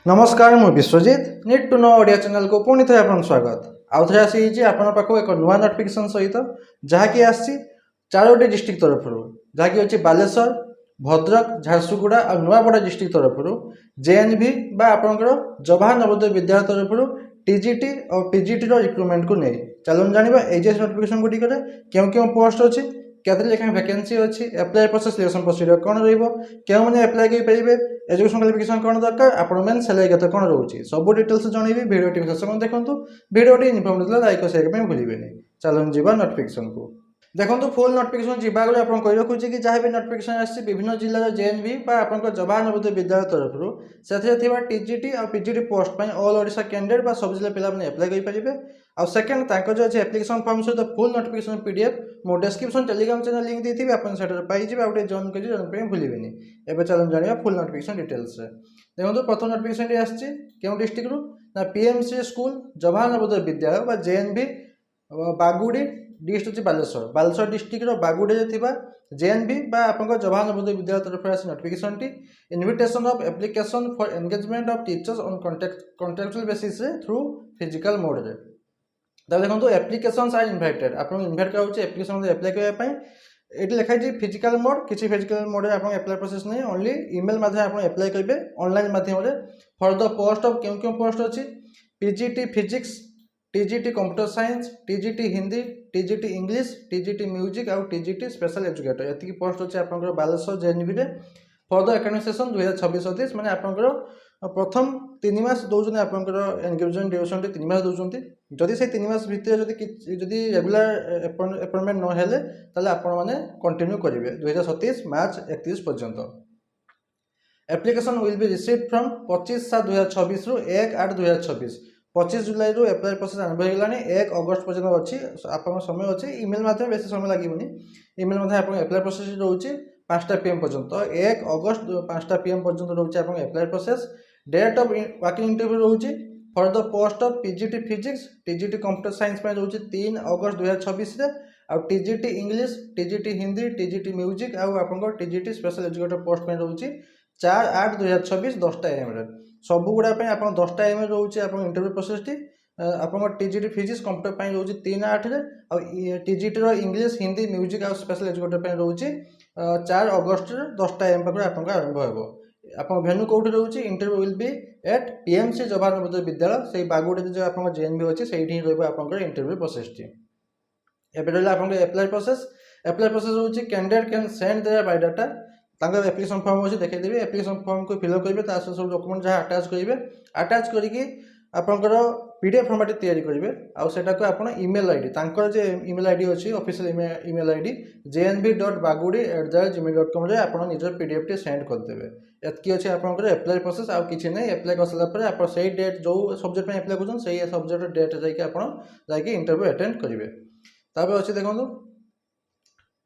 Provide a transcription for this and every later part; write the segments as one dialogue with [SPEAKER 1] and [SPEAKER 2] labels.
[SPEAKER 1] नमस्कार मु विश्वजित नीट टू नो ओडिया चैनल को पुणी थे आपन स्वागत आउ थे आसी आपन पाखो एक नुआ नोटिफिकेशन सहित जहाँकि आसी चारोटी डिस्ट्रिक्ट तरफ जहाँकि अच्छी बालेश्वर भद्रक झारसुगुड़ा और नुआपड़ा डिस्ट्रिक्ट तरफ जेएनवी बा आपंकर जवाहर नवोदय विद्यालय तरफ टीजीटी और पीजीटी रिक्रुटमेंट को नहीं चलो जाना एजेस नोटिफिकेशन गुड़िक क्यों क्यों पोस्ट अच्छी केते लेखा वैकेंसी अच्छी एप्लाई प्रोसेस सिलेक्शन प्रोसीजर कौन रही एप्लाई करेंगे एजुकेशन क्वालिफिकेशन कौन दरकार आपण मेन सैलरी केते कौन रोचे सब डिटेल्स जनइबी भिडियो शेष में देखो भिडियो इनफॉर्मेटिव लाइक और शेयर भूलें चलो जा नोटिफिकेशन को देखो फुल नोटिफिकेशन जी आगे आप कही रखुच्छे कि जहाँ भी नोटिफिकेशन आसी विभिन्न जिलार जेएनवी आप जवाहर नवोदय विद्यालय तरफ से टीजीटी और PGT post all Odisha candidate सब जिला पे एप्लाई करेंगे और सेकेंड जो अच्छे एप्लिकेशन फॉर्म सहित फुल नोटिफिकेशन पीडीएफ मो डिस्क्रिप्शन टेलीग्राम चैनल लिंक देती आप पाइबे आउटे जॉइन कर जॉइन भूलें एवं चलो जाना फुल नोटिफिकेशन डिटेल्स देखो प्रथम नोटिफिकेशन आसी क्यों डिस्ट्रिक्ट ना पीएमसी स्कूल जवाहर नवोदय विद्यालय जेएनवी बागुड़ी डिस्ट्रिक्ट हूँ बालेश्वर डिस्ट्रिक्ट बागुड़ी जेएनवी आप जवाहर नवोदय विद्यालय तरफ आसी notification T invitation of application for engagement of teachers on contractual basis through physical mode रे देखो एप्लिकेशंस आर इनवाइटेड आपको इनवाइट कराऊँ एप्लिकेशन एप्लाई करने ये लिखाई फिजिकल मोड किसी फिजिकल मोड में आप एप्लाई प्रोसेस नहीं ओनली ईमेल माध्यम आप एप्लाई करेंगे ऑनलाइन माध्यम फॉर द पोस्ट ऑफ क्यों क्यों पोस्ट अच्छी PGT physics TGT computer science TGT Hindi TGT English TGT music और टीजीटी स्पेशल एजुकेटर ये पोस्ट अच्छे आप Baleshwar JNV for the academic session 2026-27 मैंने आपंकर प्रथम 3 मास दौरान आपंकर एंगेजमेंट ड्यूरेशन 3 मास दौरान जदि से 3 मास भितर जदि रेगुलर अपॉइंटमेंट न हेले ताले आपण माने कंटिन्यू करेंगे 2027 मार्च 31 पर्यंत application will be received from 25/7/2026 रु 1/8/2026 25 जुलाई रु एप्लाई प्रोसेस आरंभ हो गलानी 1 अगस्त पर्यंत अच्छी आप समय अच्छी ईमेल माध्यम बेसी समय लगे ईमेल माध्यम आप एप्लाई प्रोसेस रोचे 5टा PM पर्यंत 1 अगस्त 5टा PM पर्यंत रोचे आप apply process date of working interview रोचे for the post of PGT physics TGT computer science में रोचे 3 अगस्त 2026 रे और TGT English TGT Hindi TGT music और आप टीजीटी स्पेशल एजुकेटर पोस्ट में रोचे 4/8/2026 10टा AM रे सब गुड़ा आप 10टा AM रोचे आप इंटरव्यू प्रोसेस टी आप टीजीटी फिजिक्स कंप्यूटर रोचे 3/8 रे और टीजीटी इंग्लिश हिंदी म्यूजिक और स्पेशल एजुकेटर रोचे 4 अगस्त 10टा AM पाखे आप आरंभ हो आप भेन्यू कौटी रोचे interview will be at PMC Jawahar Navodaya Vidyalaya से बागुड़ी जो आप जेएनवी अच्छे से रहा इंटरव्यू प्रोसेस टी एवं रहा आप एप्लाई प्रोसेस रोचे candidate can send their biodata application form अच्छे देखिए एप्लिकेशन फॉर्म को फिलअप करेंगे सब डॉक्यूमेंट जहाँ अटैच करेंगे अटैच करके आपंकर पीडीएफ फॉर्मेट तैयारी करेंगे आउटा आप इमेल आईडी तांकर जे इमेल आईडी अच्छी ऑफिशियल इमेल आईडी jnv.bagudi@gmail.com आप निजर पीडीएफ टी सेंड करदेवे एतकी अच्छे आप एप्लाई प्रोसेस आउ किसी नहीं एप्लाई कर सारापर आप सही डेट जो सब्जेक्ट में एप्लाई कर सब्जेक्ट डेट जाकि इंटरव्यू अटेंड करेंगे तापर अच्छे देखो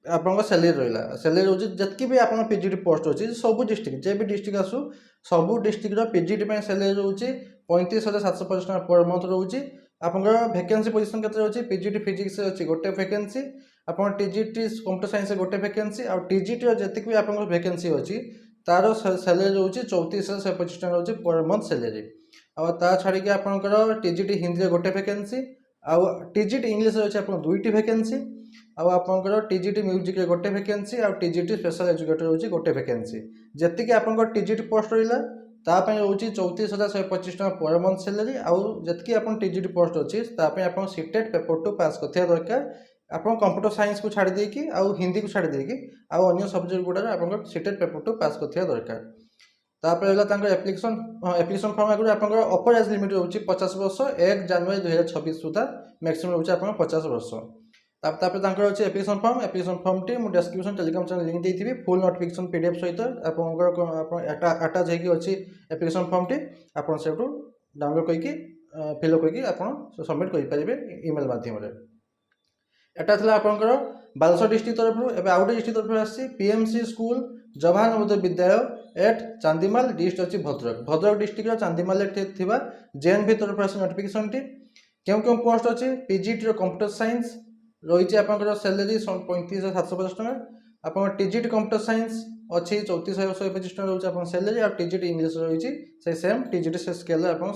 [SPEAKER 1] आप सैलरी रहा सैलरी रोचे जितकी भी आप पीजीटी पोस्ट अच्छी सब डिस्ट्रिक्ट जे भी डिस्ट्रिक्ट आसू सब डिस्ट्रिक्ट पीजीटी सैलरी रोचे 35,750 टका पर मंथ रोचे आप वैकेंसी पोजीशन के रोचे पीजीटी फिजिक्स अच्छी गोटे वैकेंसी आप टीजीटी कंप्यूटर साइंस गोटे वैकेंसी और टीजीटी जितकी भी आप वैकेंसी अच्छी तार सैलरी रोचे 34,125 टका रोचे पर मंथ सैलरी और ता छाड़ी आपंकर टीजीटी हिंदी गोटे वैकेंसी आउ टीजीटी इंग्लिश अच्छे आप 2टी वैकेंसी आउ आपंकर टीजीटी म्यूजिक गोटे वैकेंसी और टीजीटी स्पेशल एजुकेटर रोचे गोटे वैकेंसी जी आप टीजीटी पोस्ट रहा तापाई रोचे 34,125 टका पर मंथ सैलरी आउ जी आप टीजीटी पोस्ट अच्छी आप सीटेट पेपर 2 पास करवा दरकार आप कंप्यूटर साइंस को छाड़ देकी आउ हिंदी को छाड़ देकी आउ अन्य सब्जेक्ट गुड़ा आप सीटेट पेपर 2 पास करवा दरकार तापर एप्लिकेशन फॉर्म आगे आप अपर एज लिमिट रोचे 50 वर्ष 1 जनवरी 2026 सुधा मैक्सिमम रोचे आप 50 वर्ष तापर अच्छे एप्लिकेशन फॉर्म टी मुझे डिस्क्रिप्शन टेलीग्राम चैनल लिंक देती फुल नोटिफिकेशन पीडीएफ सहित आप अटैच होगी अच्छी एप्लिकेशन फॉर्म टी आप डाउनलोड करके फिलअप करके सबमिट करेंगे ईमेल माध्यम एटा था आपंकर बालेश्वर डिस्ट्रिक्ट तरफ एवं आउटे डिस्ट्रिक्ट तरफ आसी पीएमसी स्कूल जवाहर नवोदय विद्यालय एट चांदीमाल डिस्ट्रिक्ट अच्छी भद्रक डिस्ट्रिक्ट चांदीमाल जेएनवी तरफ आसी नोटिफिकेशन टी क्यों क्यों पोस्ट अच्छी पीजीटी कंप्यूटर साइंस रही आप सैलरी 35,750 टका आप टीजीटी कंप्यूटर साइंस अच्छी 34,125 टका रोचे आपन सैलरी आ टीजीटी इंग्लिश रही से सेम टीजीटी से स्केल आपन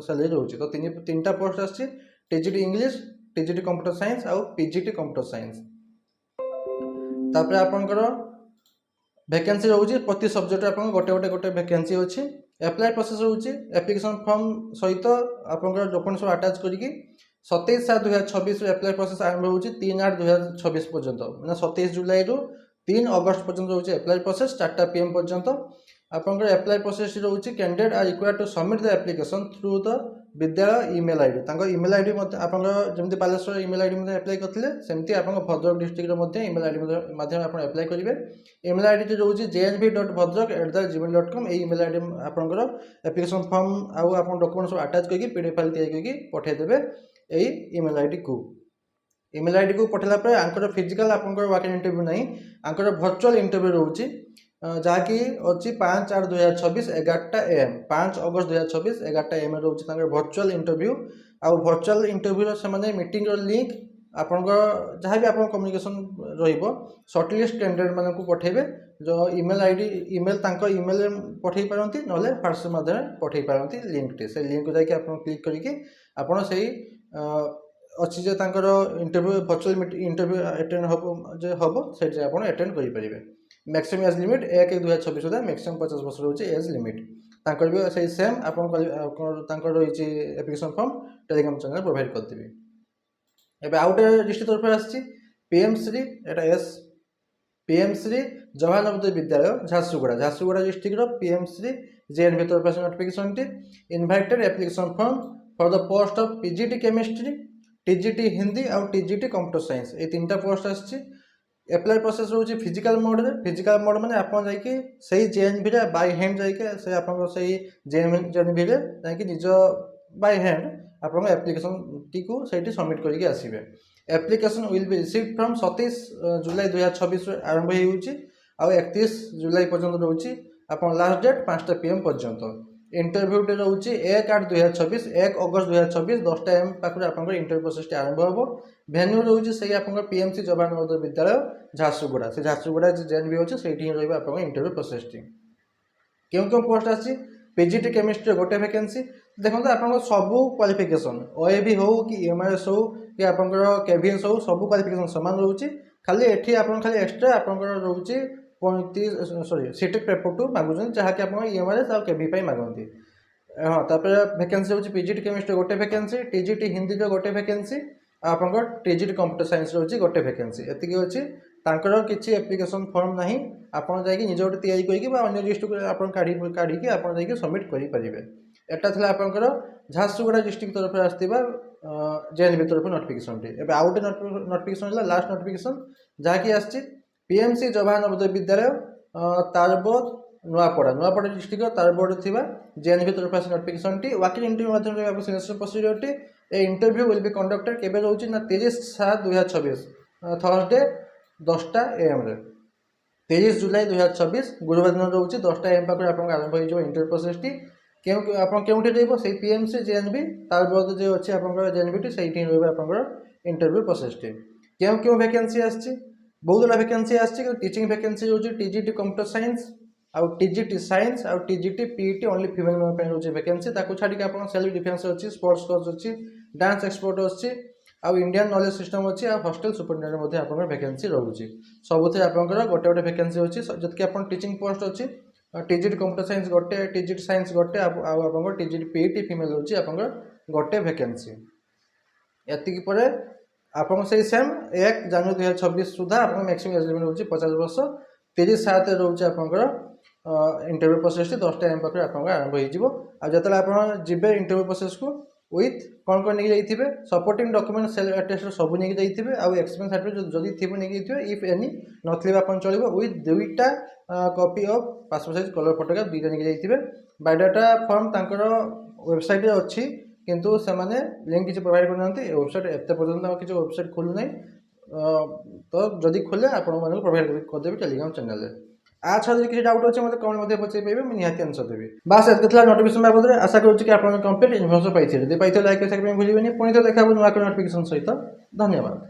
[SPEAKER 1] सैलरी रोचे तो तीन टा पोस्ट आछि TGT English TGT computer science आ पीजीटी कंप्यूटर साइंस तापर आपनकर वैकेंसी रोचे प्रति सब्जेक्ट आपन गोटे वैकेंसी अछि अप्लाई प्रोसेस रोचे एप्लिकेशन फॉर्म सहित आपनकर डॉक्यूमेंट सब अटैच करिकि 27/7/2026 अप्लाई प्रोसेस आरंभ होची 3/8/2026 पर्यंत माने 27 जुलाई रु 3 अगस्त पर्यंत रोचे अप्लाई प्रोसेस 4टा PM पर्यंत आपनकर अप्लाई प्रोसेस रोचे candidate are required to submit the application through the Vidyalaya email ID तांको ईमेल आईडी मते आपनकर जेमति बालेश्वर ईमेल आईडी मते अप्लाई करथिले सेमति आपनकर भद्रक डिस्ट्रिक्ट रो मते ईमेल आईडी माध्यम आपन अप्लाई करिवे ईमेल आईडी जे रोचे jnv.bhadrak@gmail.com ए ईमेल आईडी आपनकर एप्लिकेशन फॉर्म आ आपन डॉक्यूमेंट सब अटैच करके पीडीएफ फाइल तैयार करके पठै देबे ए ईमेल आईडी को पठेला पर आंकर फिजिकल आपनकर वाकिंग इंटरव्यू नहीं आंकर वर्चुअल इंटरव्यू रोची जहाँकि अच्छी 5/8/2026 11टा AM 5 अगस्त 2026 11टा AM रोची तांकर वर्चुअल इंटरव्यू आ वर्चुअल इंटरव्यू से माने मीटिंग रो लिंक आपनकर जहाँ भी आपन कम्युनिकेशन रहिबो शॉर्टलिस्ट कैंडिडेट माने को पठेबे जो ईमेल आईडी ईमेल तांको ईमेल पठेई पारंती नले व्हाट्सएप माध्यम पठेई पारंती लिंक टे से लिंक को जाके आपन क्लिक करके आपन सही अच्छी जे तांकर इंटरव्यू वर्चुअल इंटरव्यू अटेंड हबो से आपन अटेंड करि परिबे मैक्सिमम एज लिमिट 1/1/2026 सुधा मैक्सिमम 50 वर्ष रोचे एज लिमिट तांकर भी सही सेम आपन तांकर रहिछि application form Telegram channel provide कर देबे एबे आउट डिस्ट्रिक्ट तरफ आछि पीएम श्री एटा एस पीएम श्री जवाहर नवोदय विद्यालय झारसुगुड़ा डिस्ट्रिक्ट रो पीएम श्री जेएनवी तरफ आछि notification T invited application form for the post of PGT chemistry TGT Hindi और टीजीटी कंप्यूटर साइंस ए तीनटा पोस्ट आछि अप्लाई प्रोसेस रोचे फिजिकल मोड माने आपन जाई कि सही जेएनवी रे बाय हैंड जाई के से आपन सही जेएनवी रे जाई कि निज बाय हैंड आपन एप्लिकेशन टी को सेठी सबमिट करिके आसीबे application will be received from 27 July 2026 आरंभ होउची आ 31 जुलाई पर्यंत रोची आपन लास्ट डेट 5टा PM पर्यंत इंटरव्यू टे रोची 1/8/2026 1 अगस्त 2026 10टा AM पाखरे आपन इंटरव्यू प्रोसेस टी आरंभ होबो वेन्यू रोची सही आपन पीएमसी जवाहर नवोदय विद्यालय झारसुगुड़ा जेएनवी होची सेठी रहबा आपन इंटरव्यू प्रोसेस टी क्यों पोस्ट आछि पीजीटी केमिस्ट्री गोटे वैकेंसी देखो आपन सब क्वालिफिकेशन ओएबी हो कि एमआरएस हो कि आपन केवीएस हो सब क्वालिफिकेशन समान रोची खाली एठी आपन खाली एक्स्ट्रा आपन रोची 35 सीटेक पेपर 2 मागुछन जहा कि आपन एमआरएस और केवी पई मागंती हां तापर वैकेंसी होची पीजीटी केमिस्ट्री गोटे वैकेंसी टीजीटी हिंदी जो गोटे वैकेंसी आपन टीजीटी कंप्यूटर साइंस रोची गोटे वैकेंसी एतिकी होची तांकर किछि एप्लिकेशन फॉर्म नाही आपन जाई कि निज गोटे तयारी करिकि बा अन्य लिस्ट को आपन काढी कि आपन जाई कि सबमिट करि परिबे एटा थला आपनकर झारसुगुड़ा डिस्ट्रिक्ट तरफ आस्तिबा जेएनवी तरफ नोटिफिकेशन टी एबे आउट नोटिफिकेशन हला लास्ट नोटिफिकेशन जहा कि आछि पीएमसी जवाहर नवोदय विद्यालय तारबोद नुआपड़ा डिस्ट्रिक्ट तारबोद थिबा जेएनवी तरफ आछि नोटिफिकेशन टी वाकिंग इंटरव्यू माध्यम रे आपन selection procedure T A interview will be conducted केबे रहउची ना 30/7/2026 थर्सडे 10टा AM रे 23 जुलाई 2026 गुरुवार दिन रहउची 10टा AM पाकर आपन आरंभ होई जो इंटरव्यू प्रोसेस टी क्यों आपन केउठी रहइबो सेही पीएमसी जेएनवी तारबोद जे अछि आपन जेएनवी टी सेही रहइबो आपन इंटरव्यू प्रोसेस टी क्यों वैकेंसी आछि बहुत गुड़ा वैकेंसी आछि टीचिंग वैकेंसी होची टीजीटी कंप्यूटर साइंस आउ टीजीटी साइंस आउ टीजीटी पीईटी ओनली फीमेल मन पे होची वैकेंसी ताको छाडी के आपन सेल्फ डिफेंस अछि स्पोर्ट्स कोर्स अछि डांस एक्सपर्ट अछि आउ इंडियन नॉलेज सिस्टम अछि आ हॉस्टल सुपरिटेंडेंट मध्ये आपन वैकेंसी रहउची सबुथे आपन गोटे वैकेंसी अछि जतके आपन टीचिंग पोस्ट अछि टीजीटी कंप्यूटर साइंस गोटे टीजीटी साइंस गोटे आ आपन टीजीटी पीईटी फीमेल होची आपन गोटे वैकेंसी एतिकी परे आपन सही सेम 1 जनवरी 2026 सुधा आपन मैक्सिमम एज लिमिट होची 50 वर्ष 30/7 रहउची आपन इंटरव्यू प्रोसेस टी 10टा AM पाकर आपन आरंभ होई जिवो आ जतला आपन जिबे इंटरव्यू प्रोसेस को विथ कोन नै जाइथिबे सपोर्टिंग डॉक्यूमेंट सेल्फ अटेस्टेड सब नै जाइथिबे आ एक्सपीरियंस सर्टिफिकेट जदी थिबो नै जाइथिबे इफ एनी नथलिबा आपन चलिबो विथ दुईटा copy of passport size colour photograph दुईटा नै जाइथिबे बायोडाटा फॉर्म तांकर वेबसाइट रे अछि किंतु से माने लिंक किछि प्रोवाइड करनंती वेबसाइट एते पर्यंत किछि वेबसाइट खोलु नै तो जदी खोले आपन माने प्रोवाइड कर देबे टेलीग्राम चैनल रे आ छात्र किछि डाउट अछि मते कमेंट मध्ये पछे पेबे मैं निहाती आंसर देबी बस एतकथला नोटिफिकेशन बाबदरे आशा करूछि कि आपन कंप्लीट इन्फॉर्मेशन पाइथिले दे पाइथिले लाइक कर सकबे भूलिबेनी पुनी तो देखाबो नुवा नोटिफिकेशन सहित धन्यवाद।